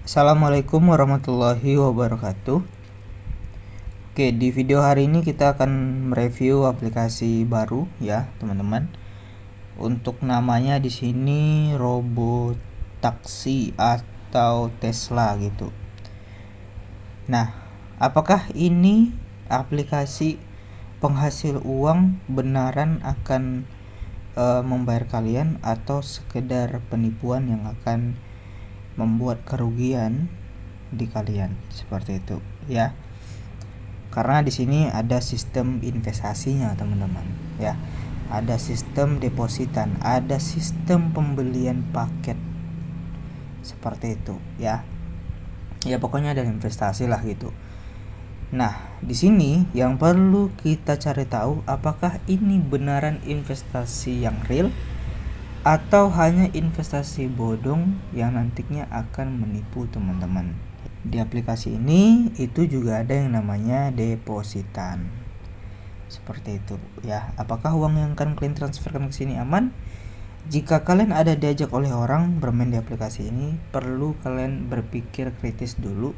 Assalamualaikum warahmatullahi wabarakatuh. Oke, di video hari ini kita akan mereview aplikasi baru ya, teman-teman. Untuk namanya di sini Robotaxi atau Tesla gitu. Nah, apakah ini aplikasi penghasil uang benaran akan membayar kalian atau sekedar penipuan yang akan membuat kerugian di kalian seperti itu ya? Karena di sini ada sistem investasinya, teman-teman ya. Ada sistem depositan, ada sistem pembelian paket seperti itu ya. Ya pokoknya ada investasi lah gitu. Nah, di sini yang perlu kita cari tahu apakah ini benaran investasi yang real atau hanya investasi bodong yang nantinya akan menipu teman-teman. Di aplikasi ini itu juga ada yang namanya depositan. Seperti itu ya. Apakah uang yang akan kalian transferkan ke sini aman? Jika kalian ada diajak oleh orang bermain di aplikasi ini, perlu kalian berpikir kritis dulu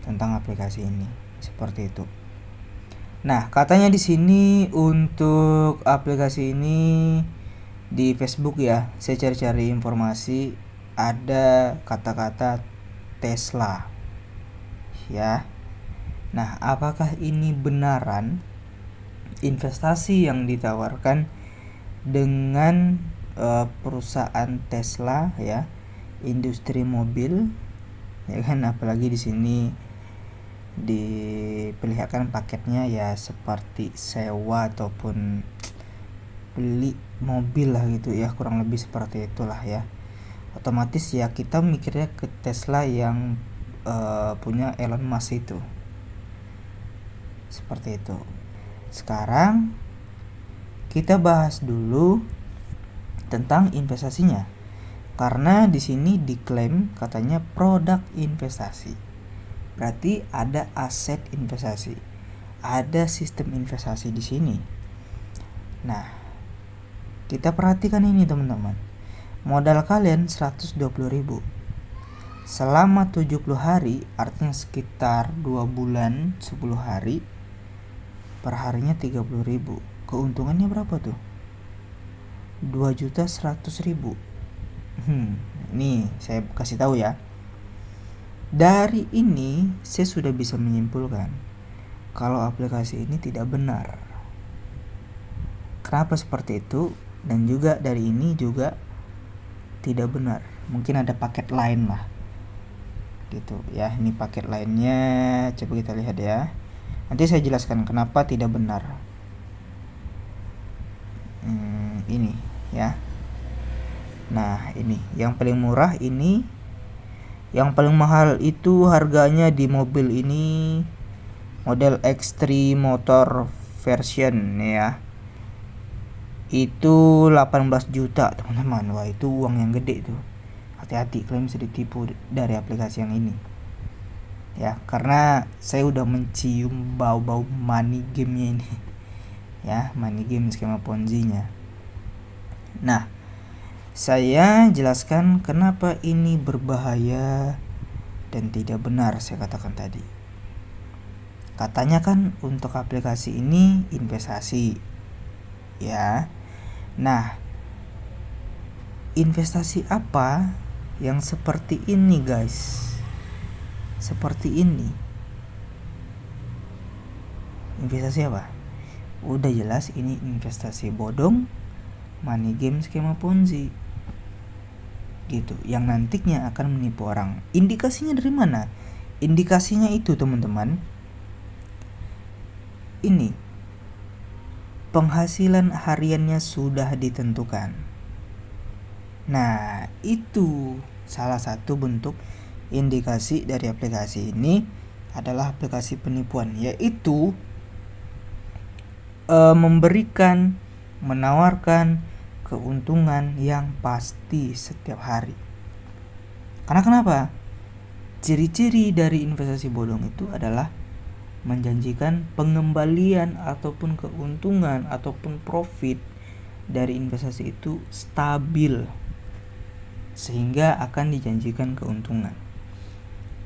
tentang aplikasi ini. Seperti itu. Nah, katanya di sini untuk aplikasi ini di Facebook ya, saya cari-cari informasi ada kata-kata Tesla ya. Nah, apakah ini benaran investasi yang ditawarkan dengan perusahaan Tesla ya, industri mobil ya kan? Apalagi di sini diperlihatkan paketnya ya seperti sewa ataupun beli mobil lah gitu ya, kurang lebih seperti itulah ya. Otomatis ya kita mikirnya ke Tesla yang punya Elon Musk itu. Seperti itu. Sekarang kita bahas dulu tentang investasinya. Karena di sini diklaim katanya produk investasi. Berarti ada aset investasi. Ada sistem investasi di sini. Nah, kita perhatikan ini teman-teman. Modal kalian 120.000. Selama 70 hari, artinya sekitar 2 bulan 10 hari, per harinya 30.000. Keuntungannya berapa tuh? 2.100.000. Nih saya kasih tahu ya. Dari ini saya sudah bisa menyimpulkan kalau aplikasi ini tidak benar. Kenapa seperti itu? Dan juga dari ini juga tidak benar. Mungkin ada paket lain lah gitu ya. Ini paket lainnya, coba kita lihat ya. Nanti saya jelaskan kenapa tidak benar. Ini ya. Nah, ini yang paling murah ini. Yang paling mahal itu harganya di mobil ini model X3 motor version ya. Itu 18 juta, teman-teman. Wah, itu uang yang gede tuh. Hati-hati kalian bisa ditipu dari aplikasi yang ini. Ya, karena saya udah mencium bau-bau money game-nya ini. Ya, money game skema Ponzi-nya. Nah, saya jelaskan kenapa ini berbahaya dan tidak benar saya katakan tadi. Katanya kan untuk aplikasi ini investasi. Ya. Nah, investasi apa yang seperti ini, guys? Seperti ini. Investasi apa? Udah jelas ini investasi bodong, money game skema Ponzi. Gitu, yang nantinya akan menipu orang. Indikasinya dari mana? Indikasinya itu, teman-teman, ini penghasilan hariannya sudah ditentukan. Nah, itu salah satu bentuk indikasi dari aplikasi ini adalah aplikasi penipuan, yaitu menawarkan keuntungan yang pasti setiap hari. Karena kenapa? Ciri-ciri dari investasi bodong itu adalah menjanjikan pengembalian ataupun keuntungan ataupun profit dari investasi itu stabil, sehingga akan dijanjikan keuntungan.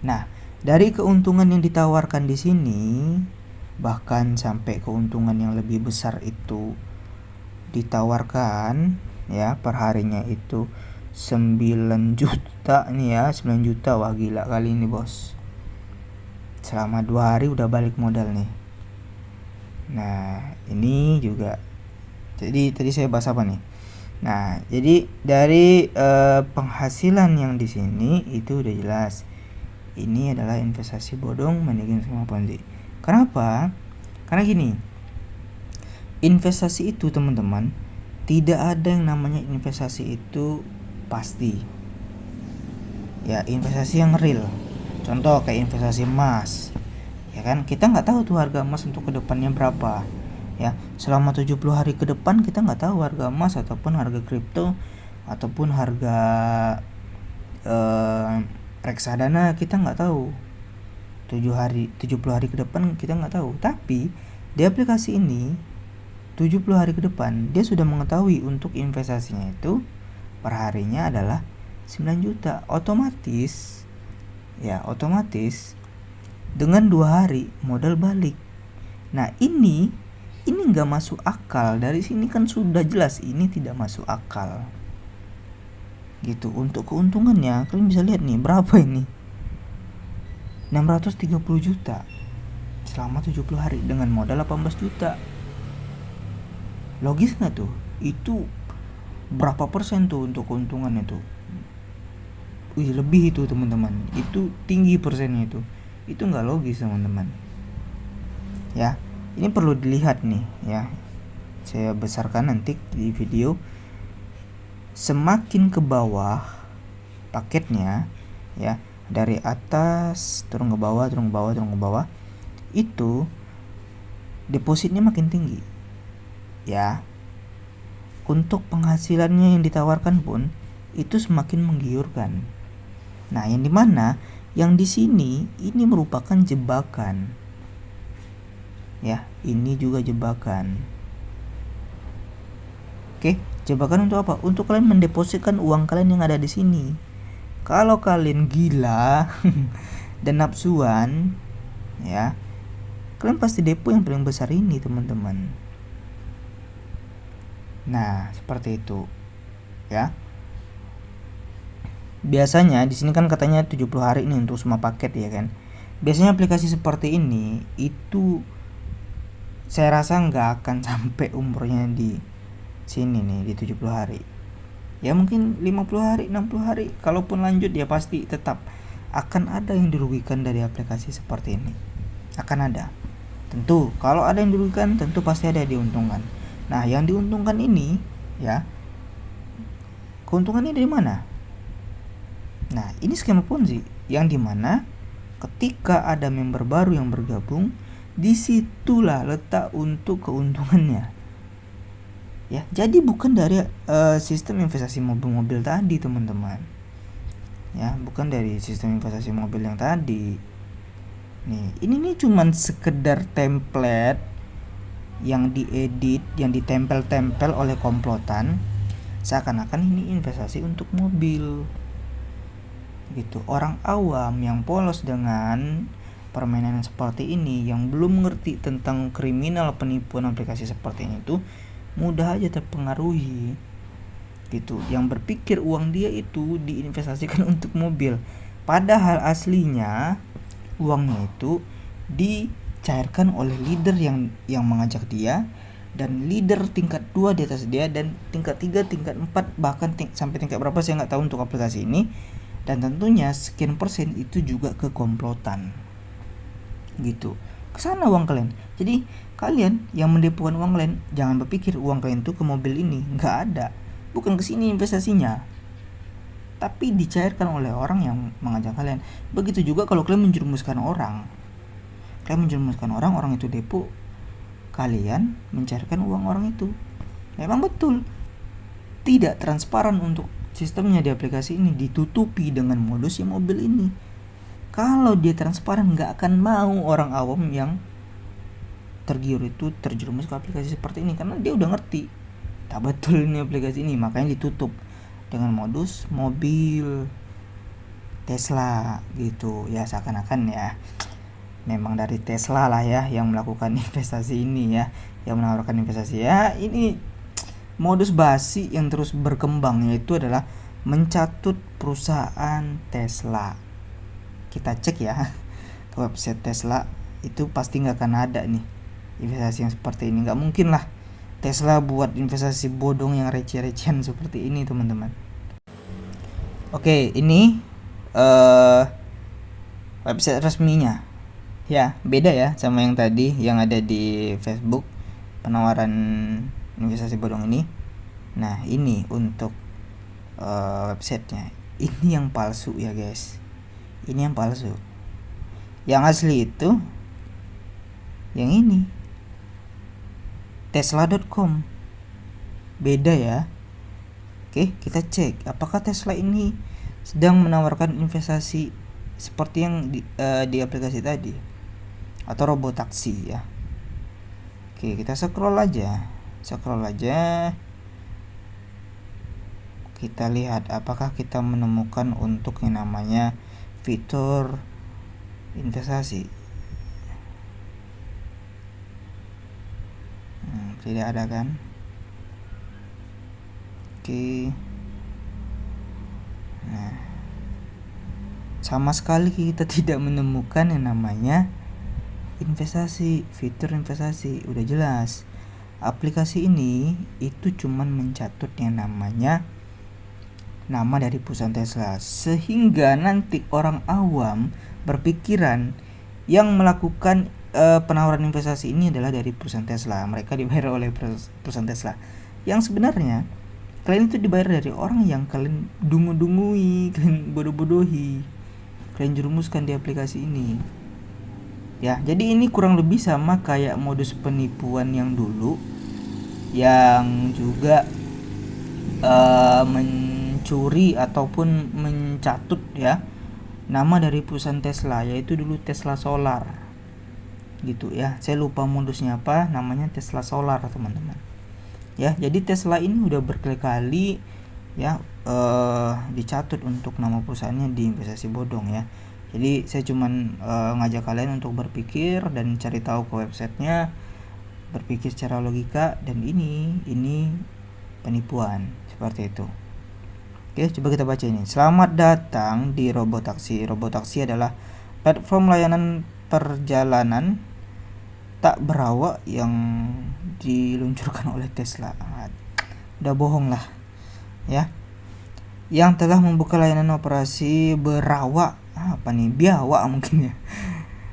Nah, dari keuntungan yang ditawarkan di sini, bahkan sampai keuntungan yang lebih besar itu ditawarkan ya, perharinya itu 9 juta nih ya, 9 juta. Wah, gila kali ini bos, selama 2 hari udah balik modal nih. Nah, ini juga, jadi tadi saya bahas apa nih? Nah, jadi dari penghasilan yang di sini itu udah jelas. Ini adalah investasi bodong manajemen skema Ponzi. Kenapa? Karena gini, investasi itu teman-teman, tidak ada yang namanya investasi itu pasti. Ya, investasi yang real. Contoh kayak investasi emas. Ya kan, kita nggak tahu tuh harga emas untuk kedepannya berapa. Ya, selama 70 hari ke depan kita nggak tahu harga emas ataupun harga kripto ataupun harga reksadana, kita nggak tahu. 70 hari ke depan kita nggak tahu. Tapi di aplikasi ini 70 hari ke depan dia sudah mengetahui untuk investasinya itu perharinya adalah 9 juta. Otomatis dengan 2 hari modal balik. Nah, ini nggak masuk akal. Dari sini kan sudah jelas ini tidak masuk akal gitu. Untuk keuntungannya kalian bisa lihat nih, berapa ini, 630 juta selama 70 hari dengan modal 18 juta. Logis nggak tuh? Itu berapa persen tuh untuk keuntungannya tuh? Wih, lebih itu teman-teman, itu tinggi persennya itu nggak logis teman-teman ya. Ini perlu dilihat nih ya, saya besarkan nanti di video. Semakin ke bawah paketnya ya, dari atas turun ke bawah, itu depositnya makin tinggi ya. Untuk penghasilannya yang ditawarkan pun itu semakin menggiurkan. Nah, yang dimana yang di sini ini merupakan jebakan ya, ini juga jebakan. Oke, jebakan untuk apa? Untuk kalian mendepositkan uang kalian yang ada di sini. Kalau kalian gila dan nafsuan ya, kalian pasti depo yang paling besar ini teman-teman. Nah, seperti itu ya. Biasanya di sini kan katanya 70 hari ini untuk semua paket ya kan. Biasanya aplikasi seperti ini itu saya rasa nggak akan sampai umurnya di sini nih, di 70 hari. Ya mungkin 50 hari, 60 hari. Kalaupun lanjut ya pasti tetap akan ada yang dirugikan dari aplikasi seperti ini. Akan ada. Tentu kalau ada yang dirugikan, tentu pasti ada yang diuntungkan. Nah, yang diuntungkan ini ya, keuntungannya dari mana? Nah, ini skema Ponzi yang dimana ketika ada member baru yang bergabung, disitulah letak untuk keuntungannya ya. Jadi bukan dari sistem investasi mobil-mobil tadi teman-teman ya, bukan dari sistem investasi mobil yang tadi nih. Ini cuman sekedar template yang diedit, yang ditempel-tempel oleh komplotan, seakan-akan ini investasi untuk mobil gitu. Orang awam yang polos dengan permainan seperti ini, yang belum mengerti tentang kriminal penipuan aplikasi seperti ini itu mudah aja terpengaruhi gitu. Yang berpikir uang dia itu diinvestasikan untuk mobil, padahal aslinya uangnya itu dicairkan oleh leader yang mengajak dia, dan leader tingkat 2 di atas dia, dan tingkat 3, tingkat 4, bahkan sampai tingkat berapa saya nggak tahu untuk aplikasi ini. Dan tentunya sekian persen itu juga kekomplotan gitu, kesana uang kalian. Jadi kalian yang mendepokan uang kalian, jangan berpikir uang kalian tuh ke mobil ini, nggak ada, bukan ke sini investasinya, tapi dicairkan oleh orang yang mengajak kalian. Begitu juga kalau kalian menjerumuskan orang, orang itu depo, kalian mencairkan uang orang itu. Memang betul tidak transparan untuk sistemnya di aplikasi ini, ditutupi dengan modus yang mobil ini. Kalau dia transparan, nggak akan mau orang awam yang tergiur itu terjerumus ke aplikasi seperti ini, karena dia udah ngerti tak betul ini aplikasi ini, makanya ditutup dengan modus mobil Tesla gitu ya, seakan-akan ya memang dari Tesla lah ya yang melakukan investasi ini ya, yang menawarkan investasi ya. Ini modus basi yang terus berkembang, yaitu adalah mencatut perusahaan Tesla. Kita cek ya ke website Tesla, itu pasti nggak akan ada nih investasi yang seperti ini. Nggak mungkin lah Tesla buat investasi bodong yang receh-recehan seperti ini, teman-teman. Oke, ini website resminya ya, beda ya sama yang tadi yang ada di Facebook penawaran investasi bodong ini. Nah, ini untuk websitenya. Ini yang palsu ya guys, ini yang palsu. Yang asli itu yang ini, tesla.com, beda ya. Oke, kita cek apakah Tesla ini sedang menawarkan investasi seperti yang di aplikasi tadi atau robotaksi ya. Oke, kita scroll aja. Kita lihat apakah kita menemukan untuk yang namanya fitur investasi. Tidak ada kan? Oke. Nah, sama sekali kita tidak menemukan yang namanya investasi, fitur investasi. Udah jelas aplikasi ini itu cuman mencatut yang namanya nama dari perusahaan Tesla, sehingga nanti orang awam berpikiran yang melakukan penawaran investasi ini adalah dari perusahaan Tesla. Mereka dibayar oleh perusahaan Tesla, yang sebenarnya kalian itu dibayar dari orang yang kalian dungu-dungui, kalian bodoh-bodohi, kalian jerumuskan di aplikasi ini ya. Jadi ini kurang lebih sama kayak modus penipuan yang dulu, yang juga mencuri ataupun mencatut ya nama dari perusahaan Tesla, yaitu dulu Tesla Solar gitu ya. Saya lupa modusnya apa, namanya Tesla Solar teman-teman ya. Jadi Tesla ini udah berkali-kali ya dicatut untuk nama perusahaannya di investasi bodong ya. Jadi saya cuman ngajak kalian untuk berpikir dan cari tahu ke websitenya, berpikir secara logika, dan ini penipuan seperti itu. Oke, coba kita baca ini. Selamat datang di Robotaksi. Robotaksi adalah platform layanan perjalanan tak berawak yang diluncurkan oleh Tesla. Udah bohong lah ya. Yang telah membuka layanan operasi berawak, apa nih, biawak mungkin ya,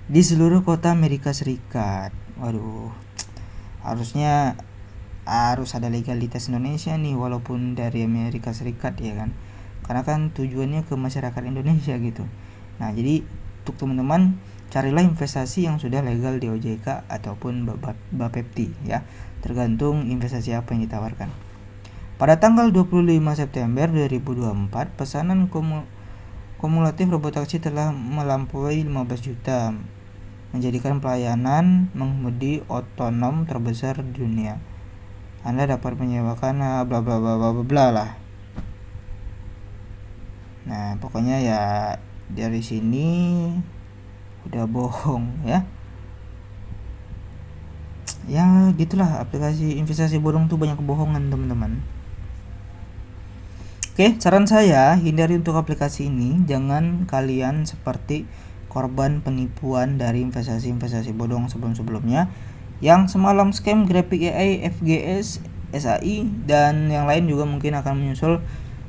di seluruh kota Amerika Serikat. Waduh, harusnya harus ada legalitas Indonesia nih, walaupun dari Amerika Serikat ya kan, karena kan tujuannya ke masyarakat Indonesia gitu. Nah, jadi untuk teman-teman, carilah investasi yang sudah legal di OJK ataupun Bapepti ya, tergantung investasi apa yang ditawarkan. Pada tanggal 25 September 2024, pesanan kumulatif robotaksi telah melampaui 15 juta, menjadikan pelayanan mengemudi otonom terbesar di dunia. Anda dapat menyewakan bla bla bla bla bla lah. Nah, pokoknya ya dari sini udah bohong ya. Ya gitulah, aplikasi investasi bodong tuh banyak kebohongan teman-teman. Oke, saran saya hindari untuk aplikasi ini. Jangan kalian seperti korban penipuan dari investasi bodong sebelum-sebelumnya, yang semalam scam Graphic AI, FGS, SAI, dan yang lain juga mungkin akan menyusul,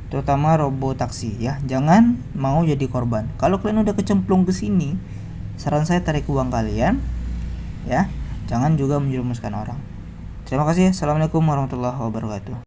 terutama robotaksi ya. Jangan mau jadi korban. Kalau kalian udah kecemplung ke sini, saran saya tarik uang kalian ya. Jangan juga menjerumuskan orang. Terima kasih. Assalamualaikum warahmatullahi wabarakatuh.